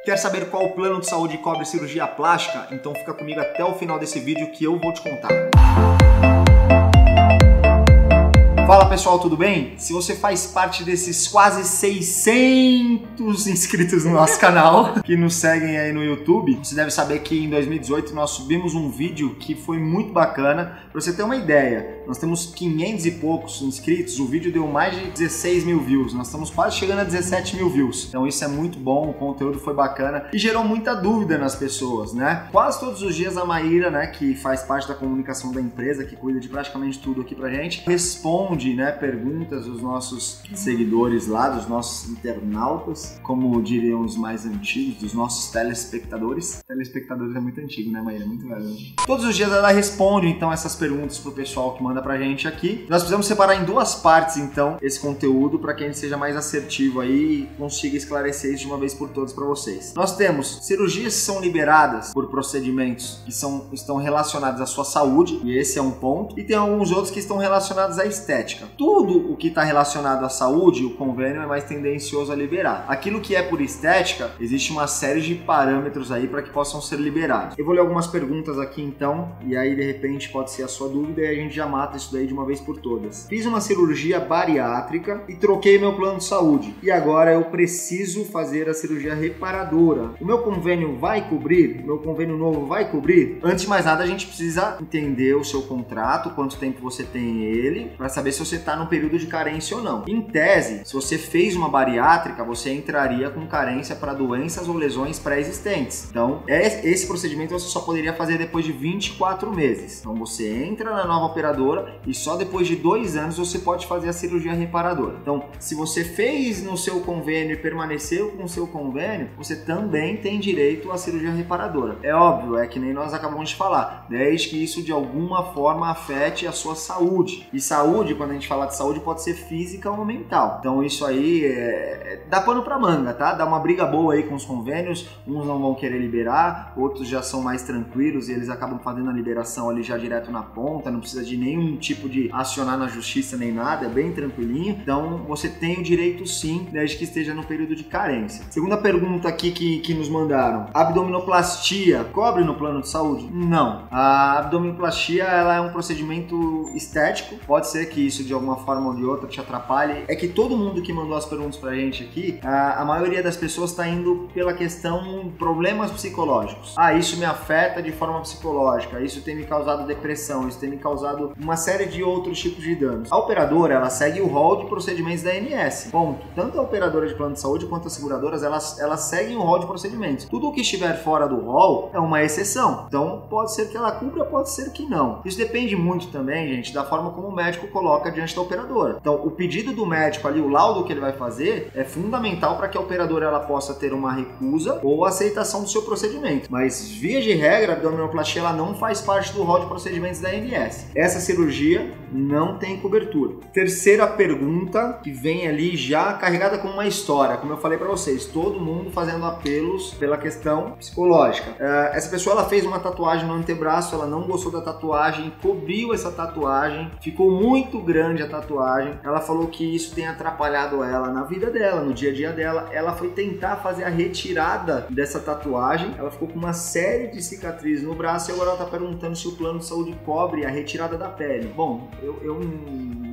Quer saber qual plano de saúde cobre cirurgia plástica? Então fica comigo até o final desse vídeo que eu vou te contar. Fala pessoal, tudo bem? Se você faz parte desses quase 600 inscritos no nosso canal que nos seguem aí no YouTube, você deve saber que em 2018 nós subimos um vídeo que foi muito bacana. Pra você ter uma ideia, nós temos 500 e poucos inscritos, o vídeo deu mais de 16 mil views, nós estamos quase chegando a 17 mil views. Então isso é muito bom, o conteúdo foi bacana e gerou muita dúvida nas pessoas, né? Quase todos os dias a Maíra, né, que faz parte da comunicação da empresa, que cuida de praticamente tudo aqui pra gente, responde, né, perguntas dos nossos seguidores lá, dos nossos internautas, como diriam os mais antigos, dos nossos telespectadores. Telespectadores é muito antigo, né, Maíra? Muito velho. Todos os dias ela responde, então, essas perguntas pro pessoal que manda pra gente aqui. Nós precisamos separar em duas partes, então, esse conteúdo para que a gente seja mais assertivo aí e consiga esclarecer isso de uma vez por todas para vocês. Nós temos cirurgias que são liberadas por procedimentos que estão relacionados à sua saúde, e esse é um ponto, e tem alguns outros que estão relacionados à estética. Tudo o que está relacionado à saúde, o convênio é mais tendencioso a liberar. Aquilo que é por estética, existe uma série de parâmetros aí para que possam ser liberados. Eu vou ler algumas perguntas aqui então, e aí de repente pode ser a sua dúvida e a gente já mata isso daí de uma vez por todas. Fiz uma cirurgia bariátrica e troquei meu plano de saúde. E agora eu preciso fazer a cirurgia reparadora. O meu convênio vai cobrir? O meu convênio novo vai cobrir? Antes de mais nada, a gente precisa entender o seu contrato, quanto tempo você tem ele, para saber se você está no período de carência ou não. Em tese, se você fez uma bariátrica, você entraria com carência para doenças ou lesões pré-existentes. Então, esse procedimento você só poderia fazer depois de 24 meses. Então, você entra na nova operadora e só depois de 2 anos você pode fazer a cirurgia reparadora. Então, se você fez no seu convênio e permaneceu com o seu convênio, você também tem direito à cirurgia reparadora. É óbvio, é que nem nós acabamos de falar, desde que isso de alguma forma afete a sua saúde. E saúde, quando a gente fala de saúde, pode ser física ou mental. Então isso aí dá pano pra manga, tá? Dá uma briga boa aí com os convênios, uns não vão querer liberar, outros já são mais tranquilos e eles acabam fazendo a liberação ali já direto na ponta, não precisa de nenhum tipo de acionar na justiça nem nada, é bem tranquilinho. Então você tem o direito sim, desde que esteja no período de carência. Segunda pergunta aqui que nos mandaram: abdominoplastia cobre no plano de saúde? Não. A abdominoplastia ela é um procedimento estético, pode ser que isso de alguma forma ou de outra te atrapalhe. É que todo mundo que mandou as perguntas pra gente aqui, a maioria das pessoas está indo pela questão problemas psicológicos. Isso me afeta de forma psicológica, isso tem me causado depressão, isso tem me causado uma série de outros tipos de danos. A operadora, ela segue o rol de procedimentos da ANS, ponto. Tanto a operadora de plano de saúde quanto as seguradoras, elas seguem o rol de procedimentos. Tudo o que estiver fora do rol é uma exceção. Então pode ser que ela cubra, pode ser que não. Isso depende muito também, gente, da forma como o médico coloca diante da operadora. Então, o pedido do médico ali, o laudo que ele vai fazer, é fundamental para que a operadora ela possa ter uma recusa ou aceitação do seu procedimento. Mas, via de regra, a abdominoplastia ela não faz parte do rol de procedimentos da ANS. Essa cirurgia não tem cobertura. Terceira pergunta, que vem ali já carregada com uma história. Como eu falei para vocês, todo mundo fazendo apelos pela questão psicológica. Essa pessoa ela fez uma tatuagem no antebraço, ela não gostou da tatuagem, cobriu essa tatuagem, ficou muito grande a tatuagem. Ela falou que isso tem atrapalhado ela na vida dela, no dia a dia dela. Ela foi tentar fazer a retirada dessa tatuagem, ela ficou com uma série de cicatrizes no braço e agora ela está perguntando se o plano de saúde cobre a retirada da pele. Bom, eu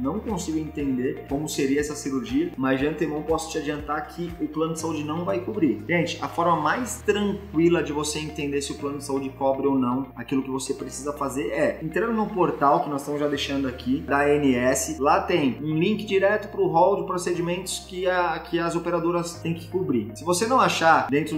não consigo entender como seria essa cirurgia, mas de antemão posso te adiantar que o plano de saúde não vai cobrir. Gente, a forma mais tranquila de você entender se o plano de saúde cobre ou não aquilo que você precisa fazer é entrando no portal que nós estamos já deixando aqui da ANS. Lá tem um link direto para o rol de procedimentos que as operadoras têm que cobrir. Se você não achar dentro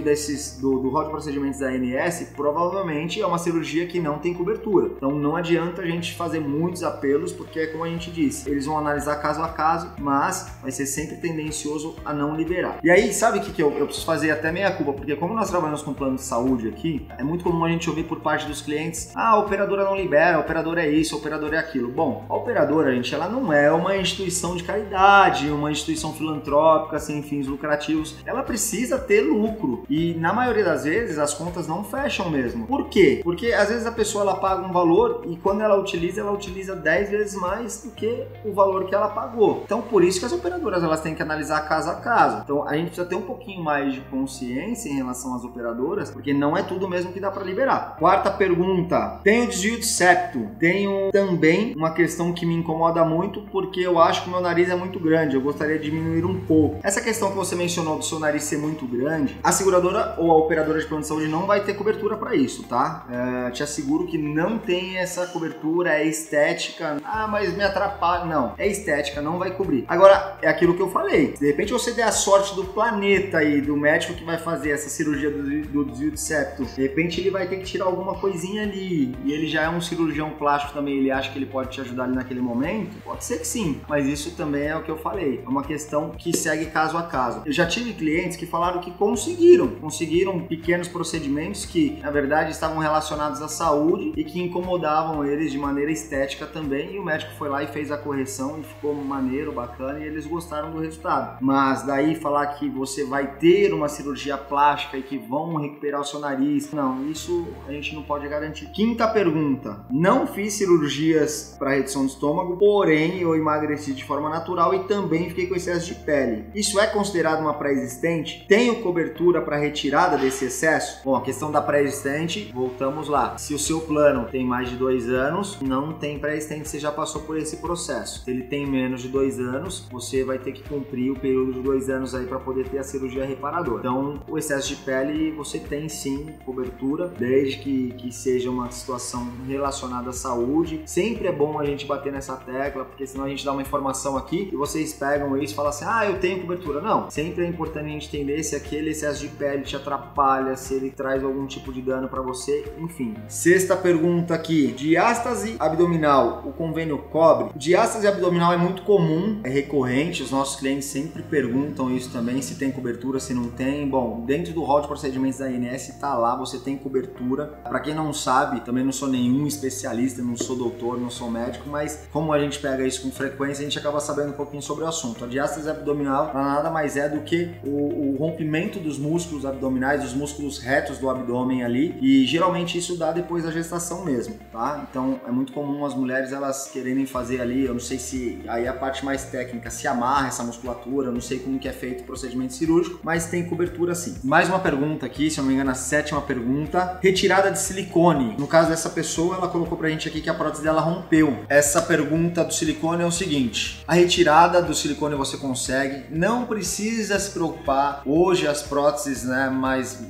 do rol de procedimentos da ANS, provavelmente é uma cirurgia que não tem cobertura. Então não adianta a gente fazer muitos apelos, porque é como a gente disse, eles vão analisar caso a caso, mas vai ser sempre tendencioso a não liberar. E aí, sabe o que eu preciso fazer até meia culpa? Porque como nós trabalhamos com plano de saúde aqui, é muito comum a gente ouvir por parte dos clientes: a operadora não libera, a operadora é isso, a operadora é aquilo. Bom, a operadora, gente, ela não é uma instituição de caridade, uma instituição filantrópica sem fins lucrativos. Ela precisa ter lucro e na maioria das vezes as contas não fecham mesmo. Por quê? Porque às vezes a pessoa ela paga um valor e quando ela utiliza 10 vezes mais do que o valor que ela pagou. Então, por isso que as operadoras elas têm que analisar caso a caso. Então, a gente precisa ter um pouquinho mais de consciência em relação às operadoras, porque não é tudo mesmo que dá para liberar. Quarta pergunta: tenho desvio de septo. Tenho também uma questão que me incomoda muito, porque eu acho que o meu nariz é muito grande. Eu gostaria de diminuir um pouco. Essa questão que você mencionou do seu nariz ser muito grande, a seguradora ou a operadora de plano de saúde não vai ter cobertura para isso, tá? Te asseguro que não tem essa cobertura, é estética. Ah, mas me atrapalha. Não, é estética, não vai cobrir. Agora, é aquilo que eu falei. Se de repente você der a sorte do planeta aí, do médico que vai fazer essa cirurgia do desvio de septo, de repente ele vai ter que tirar alguma coisinha ali, e ele já é um cirurgião plástico também, ele acha que ele pode te ajudar ali naquele momento, pode ser que sim, mas isso também é o que eu falei, é uma questão que segue caso a caso. Eu já tive clientes que falaram que conseguiram pequenos procedimentos que, na verdade, estavam relacionados à saúde e que incomodavam eles de maneira estética também, e o médico foi lá e fez a correção e ficou maneiro, bacana, e eles gostaram do resultado. Mas daí falar que você vai ter uma cirurgia plástica e que vão recuperar o seu nariz, não, isso a gente não pode garantir. Quinta pergunta: não fiz cirurgias para redução do estômago, porém eu emagreci de forma natural e também fiquei com excesso de pele. Isso é considerado uma pré-existente? Tenho cobertura para retirada desse excesso? Bom, a questão da pré-existente, voltamos lá. Se o seu plano tem mais de 2 anos, não tem pré-existente, você já passou por esse processo. Se ele tem menos de 2 anos, você vai ter que cumprir o período de 2 anos aí para poder ter a cirurgia reparadora. Então, o excesso de pele você tem sim cobertura, desde que seja uma situação relacionada à saúde. Sempre é bom a gente bater nessa tecla, porque senão a gente dá uma informação aqui e vocês pegam isso e falam assim, ah, eu tenho cobertura. Não, sempre é importante a gente entender se aquele excesso de pele te atrapalha, se ele traz algum tipo de dano para você, enfim. Sexta pergunta aqui: diástase abdominal, o convênio cobre? Diástase abdominal é muito comum, é recorrente, os nossos clientes sempre perguntam isso também, se tem cobertura, se não tem. Bom, dentro do rol de procedimentos da ANS tá lá, você tem cobertura. Para quem não sabe, também não sou nenhum especialista, não sou doutor, não sou médico, mas como a gente pega isso com frequência, a gente acaba sabendo um pouquinho sobre o assunto. A diástase abdominal nada mais é do que o rompimento dos músculos abdominais, dos músculos retos do abdômen ali, e geralmente isso dá depois da gestação mesmo, tá? Então é muito comum as mulheres elas quererem fazer ali, eu não sei se aí é a parte mais técnica, se amarra essa musculatura, eu não sei como que é feito o procedimento cirúrgico, mas tem cobertura sim. Mais uma pergunta aqui, se eu não me engano, a 7ª pergunta: retirada de silicone. No caso dessa pessoa, ela colocou pra gente aqui que a prótese dela rompeu. Essa pergunta do silicone é o seguinte: a retirada do silicone você consegue, não precisa se preocupar. Hoje as próteses, né, mais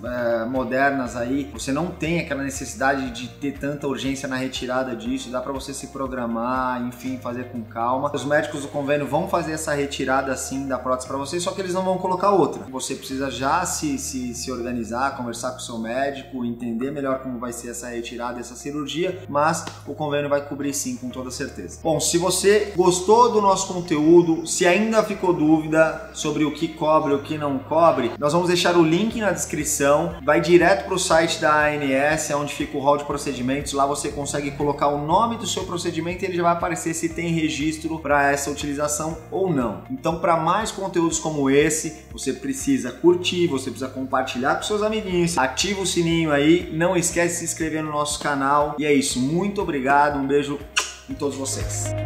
modernas aí, você não tem aquela necessidade de ter tanta urgência na retirada disso, dá pra você se programar, enfim, fazer com calma. Os médicos do convênio vão fazer essa retirada assim da prótese pra você, só que eles não vão colocar outra. Você precisa já se organizar, conversar com o seu médico, entender melhor como vai ser essa retirada, essa cirurgia, mas o convênio vai cobrir sim, com toda certeza. Bom, se você gostou do nosso conteúdo, se ainda ficou dúvida sobre o que cobre, o que não cobre, nós vamos deixar o link na descrição, vai direto para o site da ANS, onde fica o rol de procedimentos. Lá você consegue colocar o nome do seu procedimento e ele já vai aparecer se tem registro para essa utilização ou não. Então, para mais conteúdos como esse, você precisa curtir, você precisa compartilhar com seus amiguinhos, ativa o sininho aí, não esquece de se inscrever no nosso canal. E é isso, muito obrigado, um beijo em todos vocês.